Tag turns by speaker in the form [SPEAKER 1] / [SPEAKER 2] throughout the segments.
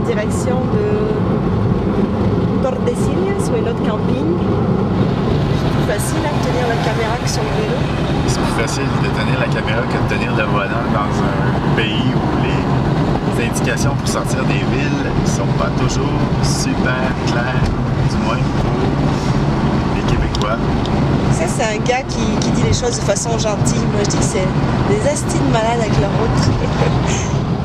[SPEAKER 1] direction de Tordesillas ou un autre camping. C'est plus facile à tenir la caméra que sur le vélo.
[SPEAKER 2] C'est plus facile de tenir la caméra que de tenir le volant dans un pays où les indications pour sortir des villes ne sont pas toujours super claires, du moins pour les Québécois.
[SPEAKER 1] Ça, c'est un gars qui dit les choses de façon gentille. Moi, je dis que c'est des astis de malades avec leur route.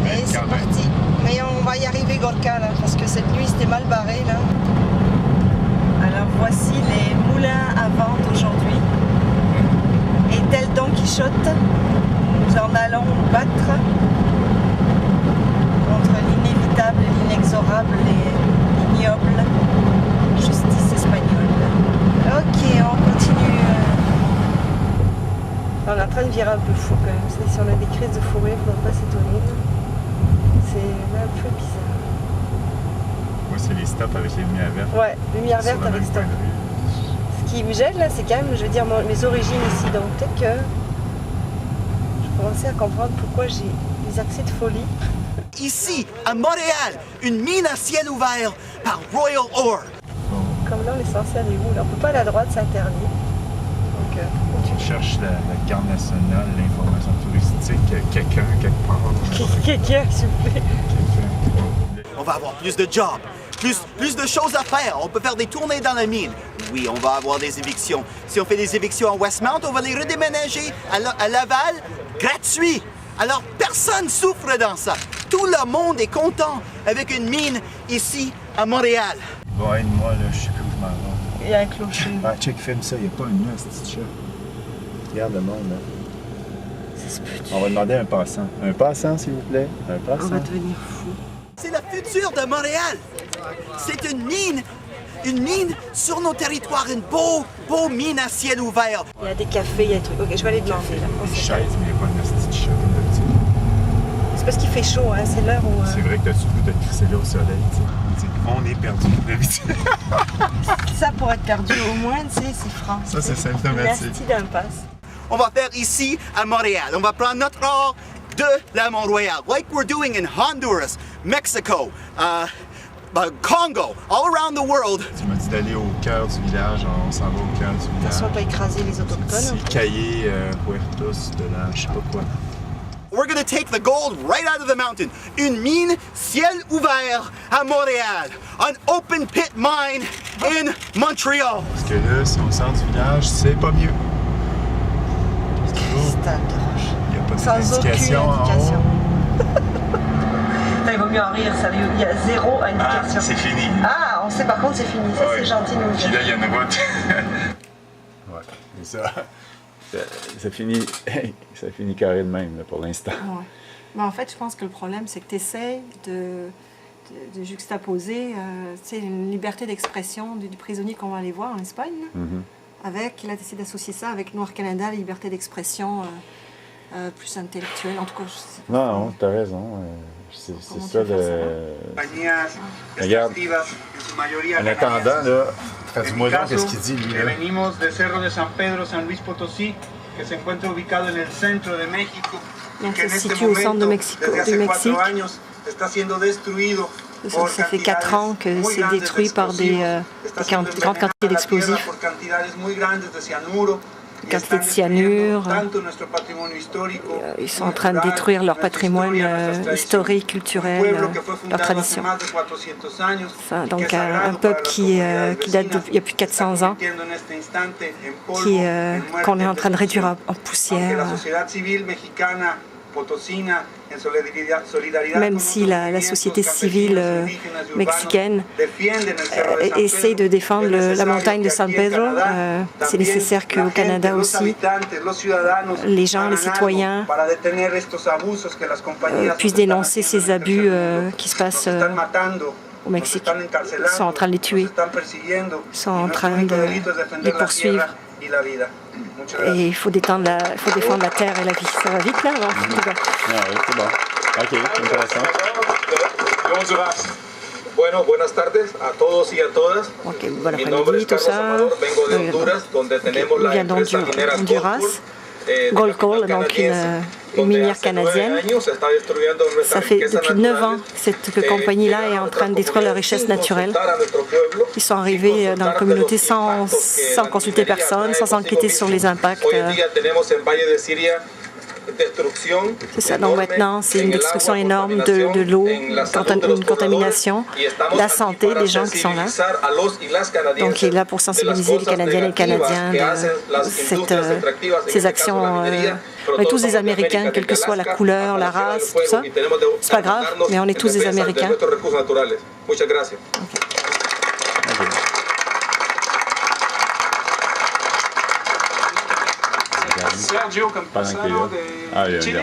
[SPEAKER 1] Mais c'est parti. Mais on va y arriver, Gorka, là, parce que cette nuit, c'était mal barré, là. Alors, voici les moulins à vent d'aujourd'hui. Et tel Don Quichotte, nous en allons nous battre contre l'inévitable, l'inexorable et l'ignoble justice espagnole. Ok, on continue. On est en train de virer un peu fou quand même. Si on a des crises de fou rire, il ne faudra pas s'étonner. C'est un peu bizarre.
[SPEAKER 2] Moi, c'est les stops avec les lumières vertes.
[SPEAKER 1] Ouais, lumière verte avec stop. Ce qui me gêne là, c'est quand même, je veux dire, mes origines ici. Donc peut-être que je commençais à comprendre pourquoi j'ai des accès de folie.
[SPEAKER 3] Ici, à Montréal, une mine à ciel ouvert par Royal Ore.
[SPEAKER 1] Comme là, on est censé aller où? Là, on peut pas aller à droite, c'est interdit. Donc,
[SPEAKER 2] Tu cherches la carte nationale, l'information touristique, quelqu'un, quelque part.
[SPEAKER 1] Quelqu'un, s'il vous plaît.
[SPEAKER 3] On va avoir plus de jobs, plus de choses à faire. On peut faire des tournées dans la mine. Oui, on va avoir des évictions. Si on fait des évictions à Westmount, on va les redéménager à Laval gratuit. Alors, personne souffre dans ça. Tout le monde est content avec une mine ici à Montréal.
[SPEAKER 2] Bon, aide-moi, là, je sais plus où je m'en vais.
[SPEAKER 1] Il y a un clocher.
[SPEAKER 2] Ah, check, filme ça, il n'y a pas une nœud, ce petit chat. Regarde le monde, là.
[SPEAKER 1] C'est ce petit.
[SPEAKER 2] On va demander à un passant. Un passant, s'il vous plaît. Un passant.
[SPEAKER 1] On va devenir fou.
[SPEAKER 3] C'est le futur de Montréal. C'est une mine sur nos territoires, une beau mine à ciel ouvert.
[SPEAKER 1] Il y a des cafés, il y a des trucs. Ok, je vais aller demander là.
[SPEAKER 2] Une chaise, mais il n'y a pas une petite chat comme d'habitude.
[SPEAKER 1] C'est parce qu'il fait chaud, hein, c'est l'heure où.
[SPEAKER 2] C'est vrai que t'as-tu goût d'être crissé là au soleil, tu sais. On est perdu d'habitude.
[SPEAKER 1] Ça pour être perdu au moins, tu sais, c'est franc.
[SPEAKER 2] Ça, c'est
[SPEAKER 1] Une
[SPEAKER 2] symptomatique.
[SPEAKER 1] astie d'impasse.
[SPEAKER 3] On va faire ici à Montréal. On va prendre notre or de la Mont-Royal, like we're doing in Honduras, Mexico, Congo, all around the world.
[SPEAKER 2] Tu m'as dit d'aller au cœur du village, on s'en va au cœur du village.
[SPEAKER 1] Attention à pas écraser les autochtones.
[SPEAKER 2] C'est Caillé, Huertos, de la je sais pas quoi.
[SPEAKER 3] We're gonna take the gold right out of the mountain. Une mine ciel ouvert à Montréal. An open pit mine in Montreal.
[SPEAKER 2] Parce que là, si on sort du village, c'est pas mieux.
[SPEAKER 1] C'est un torche.
[SPEAKER 2] Il n'y a pas
[SPEAKER 1] Sans
[SPEAKER 2] d'indication
[SPEAKER 1] aucune
[SPEAKER 2] en
[SPEAKER 1] indication.
[SPEAKER 2] haut.
[SPEAKER 1] Il vaut mieux en rire, sérieux. Il y a zéro indication.
[SPEAKER 2] C'est fini.
[SPEAKER 1] Ah, on sait par contre c'est fini. Ça,
[SPEAKER 2] Ouais.
[SPEAKER 1] c'est gentil de nous
[SPEAKER 2] Puis
[SPEAKER 1] dire.
[SPEAKER 2] là, il y a une route. Ouais, c'est ça. Ça finit, ça finit carré de même là, pour l'instant.
[SPEAKER 1] Ouais. Mais en fait, je pense que le problème, c'est que tu essaies de juxtaposer tu sais, une liberté d'expression du prisonnier qu'on va aller voir en Espagne. Là, avec, là, tu essaies d'associer ça avec Noir Canada, la liberté d'expression plus intellectuelle. En tout cas, je sais pas.
[SPEAKER 2] Non, t'as raison. C'est
[SPEAKER 1] Comment
[SPEAKER 2] ça
[SPEAKER 1] tu veux faire
[SPEAKER 2] le. Regarde, en attendant, là, traduis-moi donc qu'est-ce qu'il dit, lui. Là.
[SPEAKER 4] Venimos de Cerro de San Pedro, San Luis Potosí, que se encuentra ubicado en el centro de México,
[SPEAKER 1] Bien,
[SPEAKER 4] que en
[SPEAKER 1] se
[SPEAKER 4] este
[SPEAKER 1] situe au centre de
[SPEAKER 4] momento,
[SPEAKER 1] Mexico,
[SPEAKER 4] desde hace
[SPEAKER 1] du
[SPEAKER 4] 4
[SPEAKER 1] Mexique.
[SPEAKER 4] años, está siendo destruido.
[SPEAKER 1] Ça fait 4 ans que c'est détruit par des grandes quantités d'explosifs, quantité de cyanure. Ils sont en train de détruire leur patrimoine historique, culturel, leur tradition. Donc un peuple qui date d'il y a plus de 400 ans, qu'on est en train de réduire en poussière. Même si la société civile mexicaine essaie de défendre la montagne de San Pedro, c'est nécessaire qu'au Canada aussi, les gens, les citoyens puissent dénoncer ces abus qui se passent au Mexique. Ils sont en train de les tuer, ils sont en train de les poursuivre. Et il faut défendre la terre et la vie. Ça va vite là, non?
[SPEAKER 2] Ah oui, c'est bon. Ok, intéressant.
[SPEAKER 5] Bueno, buenas tardes a todos y a todas.
[SPEAKER 1] Ok, bon
[SPEAKER 5] Mi nombre
[SPEAKER 1] après-midi,
[SPEAKER 5] es
[SPEAKER 1] tout
[SPEAKER 5] Carlos
[SPEAKER 1] ça.
[SPEAKER 5] Amador, vengo de Honduras, donde tenemos
[SPEAKER 1] Il
[SPEAKER 5] la
[SPEAKER 1] vient
[SPEAKER 5] empresa minera
[SPEAKER 1] d'Honduras.
[SPEAKER 5] Goldpool.
[SPEAKER 1] Gold Coal, donc une minière canadienne. Ça fait depuis 9 ans que cette compagnie-là est en train de détruire la richesse naturelle. Ils sont arrivés dans la communauté sans consulter personne, sans enquêter sur les impacts. C'est ça, donc maintenant, c'est une destruction énorme de l'eau, une contamination, la santé des gens qui sont là. Donc, il est là pour sensibiliser les Canadiennes et les Canadiens de ces actions. On est tous des Américains, quelle que soit la couleur, la race, tout ça. C'est pas grave, mais on est tous des Américains. Okay.
[SPEAKER 4] Sergio Campuzano de Chile.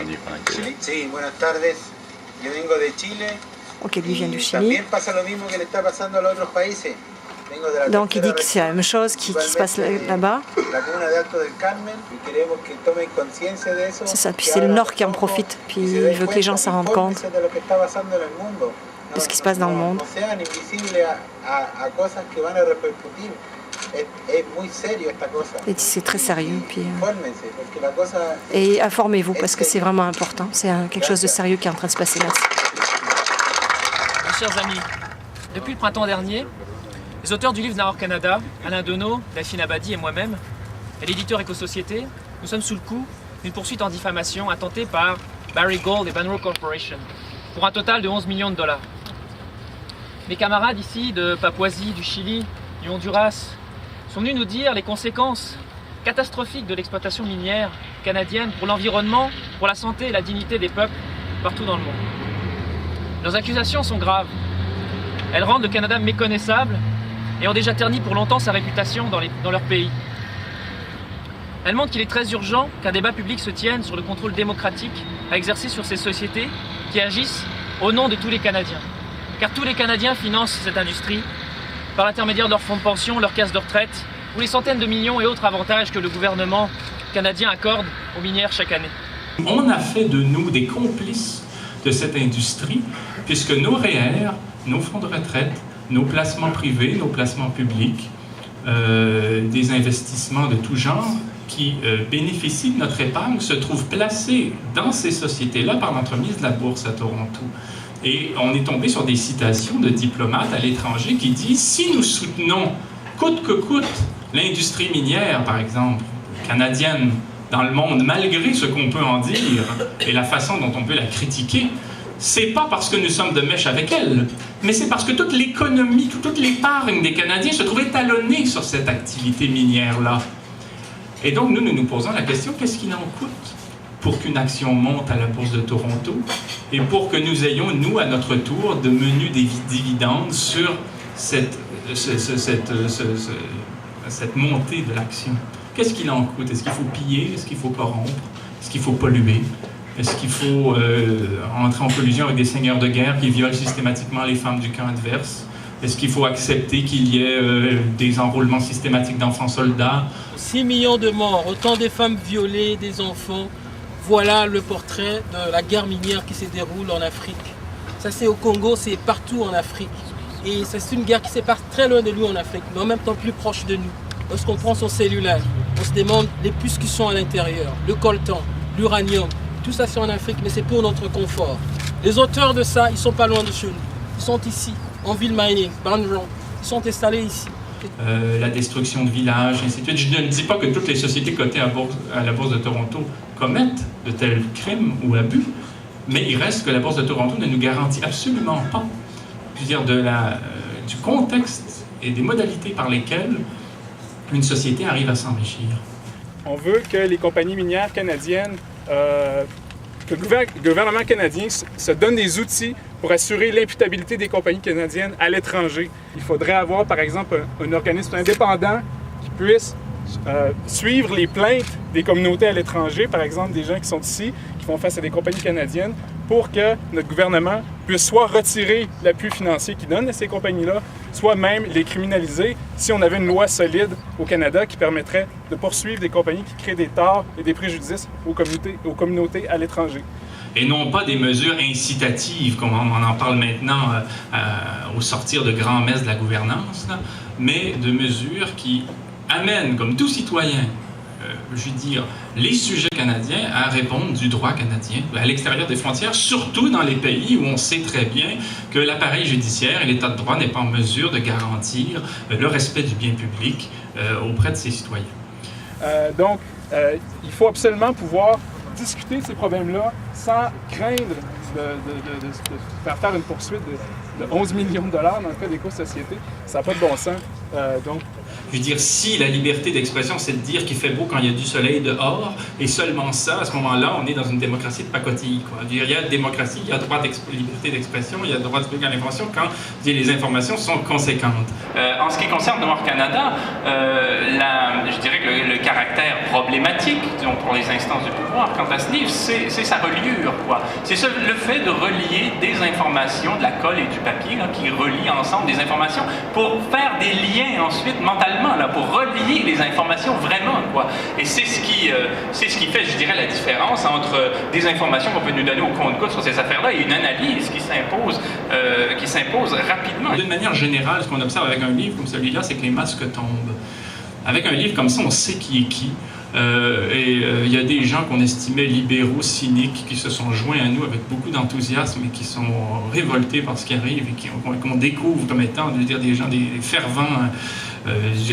[SPEAKER 4] Sí, buenas tardes. Yo vengo de Chile.
[SPEAKER 1] Ok, lui vient du Chili. Donc il dit que c'est la même chose qui se passe là-bas. C'est ça, puis c'est le Nord qui en profite, puis il veut que les gens s'en rendent compte de ce qui se passe dans le monde. Et c'est très sérieux. Puis, et informez-vous parce que c'est vraiment important. C'est quelque chose de sérieux qui est en train de se passer là.
[SPEAKER 6] Mes chers amis, depuis le printemps dernier, les auteurs du livre Nahor Canada, Alain Deneau, Delphine Abadi et moi-même, et l'éditeur Éco-Société, nous sommes sous le coup d'une poursuite en diffamation intentée par Barry Gold et Banro Corporation pour un total de 11 millions de dollars. Mes camarades ici de Papouasie, du Chili, du Honduras, sont venus nous dire les conséquences catastrophiques de l'exploitation minière canadienne pour l'environnement, pour la santé et la dignité des peuples partout dans le monde. Leurs accusations sont graves. Elles rendent le Canada méconnaissable et ont déjà terni pour longtemps sa réputation dans leur pays. Elles montrent qu'il est très urgent qu'un débat public se tienne sur le contrôle démocratique à exercer sur ces sociétés qui agissent au nom de tous les Canadiens. Car tous les Canadiens financent cette industrie par l'intermédiaire de leurs fonds de pension, leurs caisses de retraite ou les centaines de millions et autres avantages que le gouvernement canadien accorde aux minières chaque année.
[SPEAKER 7] On a fait de nous des complices de cette industrie puisque nos REER, nos fonds de retraite, nos placements privés, nos placements publics, des investissements de tout genre qui bénéficient de notre épargne se trouvent placés dans ces sociétés-là par l'entremise de la Bourse à Toronto. Et on est tombé sur des citations de diplomates à l'étranger qui disent « Si nous soutenons coûte que coûte l'industrie minière, par exemple, canadienne, dans le monde, malgré ce qu'on peut en dire et la façon dont on peut la critiquer, c'est pas parce que nous sommes de mèche avec elle, mais c'est parce que toute l'économie, toute l'épargne des Canadiens se trouve étalonnée sur cette activité minière-là. Et donc, nous nous posons la question, qu'est-ce qu'il en coûte pour qu'une action monte à la Bourse de Toronto et pour que nous ayons, nous, à notre tour, de menus des dividendes sur cette montée de l'action. Qu'est-ce qu'il en coûte? Est-ce qu'il faut piller? Est-ce qu'il faut corrompre? Est-ce qu'il faut polluer? Est-ce qu'il faut entrer en collusion avec des seigneurs de guerre qui violent systématiquement les femmes du camp adverse? Est-ce qu'il faut accepter qu'il y ait des enrôlements systématiques d'enfants soldats?
[SPEAKER 8] 6 millions de morts, autant de femmes violées, des enfants. Voilà le portrait de la guerre minière qui se déroule en Afrique. Ça, c'est au Congo, c'est partout en Afrique. Et c'est une guerre qui se passe très loin de nous en Afrique, mais en même temps plus proche de nous. Lorsqu'on prend son cellulaire, on se demande les puces qui sont à l'intérieur, le coltan, l'uranium. Tout ça, c'est en Afrique, mais c'est pour notre confort. Les auteurs de ça, ils ne sont pas loin de chez nous. Ils sont ici, en ville mining, Banro. Ils sont installés ici.
[SPEAKER 7] La destruction de villages, ainsi de suite. Je ne dis pas que toutes les sociétés cotées à la Bourse de Toronto commettent de tels crimes ou abus, mais il reste que la Bourse de Toronto ne nous garantit absolument pas, je veux dire, du contexte et des modalités par lesquelles une société arrive à s'enrichir.
[SPEAKER 9] On veut que les compagnies minières canadiennes, que le gouvernement canadien se donne des outils pour assurer l'imputabilité des compagnies canadiennes à l'étranger. Il faudrait avoir, par exemple, un organisme indépendant qui puisse suivre les plaintes des communautés à l'étranger, par exemple des gens qui sont ici, qui font face à des compagnies canadiennes, pour que notre gouvernement puisse soit retirer l'appui financier qu'il donne à ces compagnies-là, soit même les criminaliser si on avait une loi solide au Canada qui permettrait de poursuivre des compagnies qui créent des torts et des préjudices aux communautés à l'étranger.
[SPEAKER 7] Et non pas des mesures incitatives, comme on en parle maintenant au sortir de grands-messes de la gouvernance, là, mais de mesures qui amènent, comme tout citoyen, je veux dire, les sujets canadiens à répondre du droit canadien à l'extérieur des frontières, surtout dans les pays où on sait très bien que l'appareil judiciaire et l'État de droit n'est pas en mesure de garantir le respect du bien public auprès de ses citoyens.
[SPEAKER 9] Donc, il faut absolument pouvoir discuter de ces problèmes-là sans craindre de faire une poursuite de 11 millions de dollars dans le cas d'éco-société. Ça n'a pas de bon sens. Donc,
[SPEAKER 7] je veux dire, si la liberté d'expression, c'est de dire qu'il fait beau quand il y a du soleil dehors, et seulement ça, à ce moment-là, on est dans une démocratie de pacotille, quoi. Il y a démocratie, il y a droit liberté d'expression, il y a droit de public à l'information quand les informations sont conséquentes. En ce qui concerne Noir Canada, je dirais que le caractère problématique, disons, pour les instances du pouvoir, quant à ce livre, c'est sa reliure, quoi. C'est le fait de relier des informations, de la colle et du papier, là, qui relient ensemble des informations pour faire des liens ensuite mentalement, là, pour relier les informations vraiment, quoi. Et c'est ce qui fait, je dirais, la différence entre des informations qu'on peut nous donner au compte-gouttes sur ces affaires-là et une analyse qui s'impose rapidement. D'une manière générale, ce qu'on observe avec un livre comme celui-là, c'est que les masques tombent. Avec un livre comme ça, on sait qui est qui. Il y a des gens qu'on estimait libéraux, cyniques, qui se sont joints à nous avec beaucoup d'enthousiasme et qui sont révoltés par ce qui arrive et qu'on découvre comme étant, je veux dire, des gens, des fervents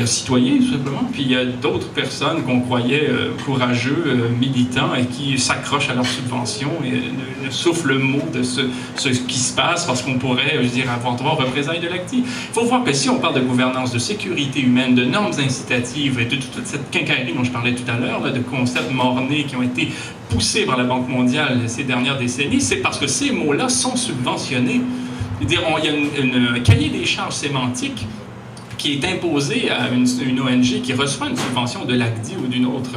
[SPEAKER 7] citoyens, tout simplement. Puis il y a d'autres personnes qu'on croyait courageux, militants, et qui s'accrochent à leurs subventions et ne soufflent le mot de ce qui se passe parce qu'on pourrait, je veux dire, avoir droit aux représailles de l'ACTI. Il faut voir que si on parle de gouvernance, de sécurité humaine, de normes incitatives et de toute cette quincaillerie dont je parlais tout à l'heure, de concepts mornés qui ont été poussés par la Banque mondiale ces dernières décennies, c'est parce que ces mots-là sont subventionnés. C'est-à-dire, il y a un cahier des charges sémantiques qui est imposé à une ONG qui reçoit une subvention de l'ACDI ou d'une autre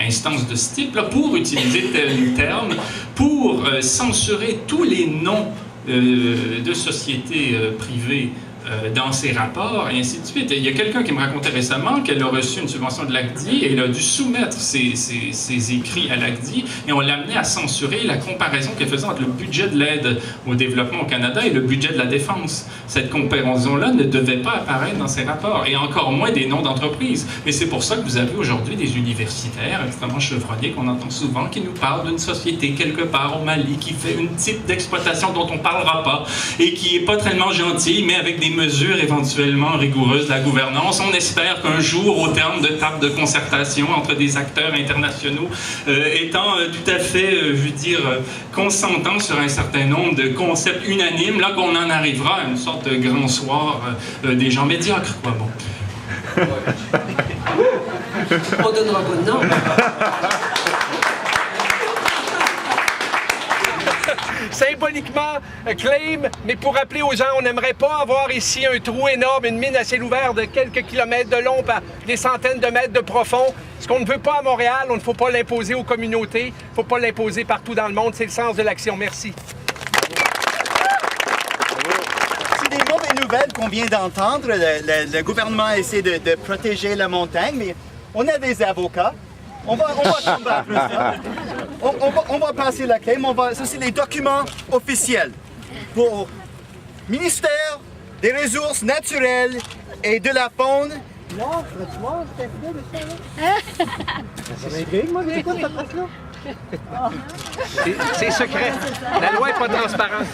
[SPEAKER 7] instance de ce type, là, pour utiliser tel terme, pour censurer tous les noms de sociétés privées dans ses rapports, et ainsi de suite. Et il y a quelqu'un qui me racontait récemment qu'elle a reçu une subvention de l'ACDI et elle a dû soumettre ses écrits à l'ACDI, et on l'a amené à censurer la comparaison qu'elle faisait entre le budget de l'aide au développement au Canada et le budget de la défense. Cette comparaison-là ne devait pas apparaître dans ses rapports, et encore moins des noms d'entreprises. Et c'est pour ça que vous avez aujourd'hui des universitaires extrêmement chevronnés qu'on entend souvent, qui nous parlent d'une société quelque part au Mali qui fait une type d'exploitation dont on ne parlera pas et qui n'est pas tellement gentille, mais avec des mesures éventuellement rigoureuses de la gouvernance. On espère qu'un jour, au terme de tables de concertation entre des acteurs internationaux étant tout à fait, je veux dire, consentants sur un certain nombre de concepts unanimes, là qu'on en arrivera à une sorte de grand soir des gens médiocres, quoi. Bon.
[SPEAKER 10] On donnera pas de nom.
[SPEAKER 11] Symboliquement, claim, mais pour rappeler aux gens, on n'aimerait pas avoir ici un trou énorme, une mine à ciel ouvert de quelques kilomètres de long par des centaines de mètres de profond. Ce qu'on ne veut pas à Montréal, on ne faut pas l'imposer aux communautés, il ne faut pas l'imposer partout dans le monde. C'est le sens de l'action. Merci.
[SPEAKER 3] C'est des mauvaises nouvelles qu'on vient d'entendre. Le gouvernement essaie de protéger la montagne, mais on a des avocats. On va combattre ça. On va passer la claim. Ça, c'est les documents officiels pour ministère des Ressources naturelles et de la faune. Non, tu vois, c'est intrigue, moi, c'est quoi cette presse-là?
[SPEAKER 11] C'est secret. La loi n'est pas transparente.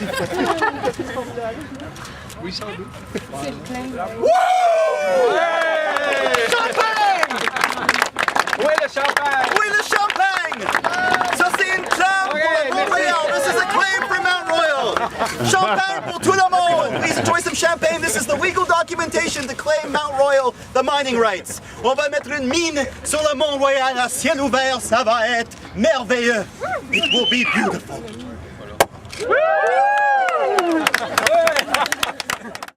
[SPEAKER 11] Oui, sans doute. C'est le claim. Champagne! Où est le champagne?
[SPEAKER 3] Où est le champagne? Ça, c'est une clame pour Mount Royal. This is a claim for Mount Royal. Champagne pour tout le monde. Please enjoy some champagne. This is the legal documentation to claim Mount Royal, the mining rights. On va mettre une mine sur le Mont Royal à ciel ouvert. Ça va être merveilleux. It will be beautiful.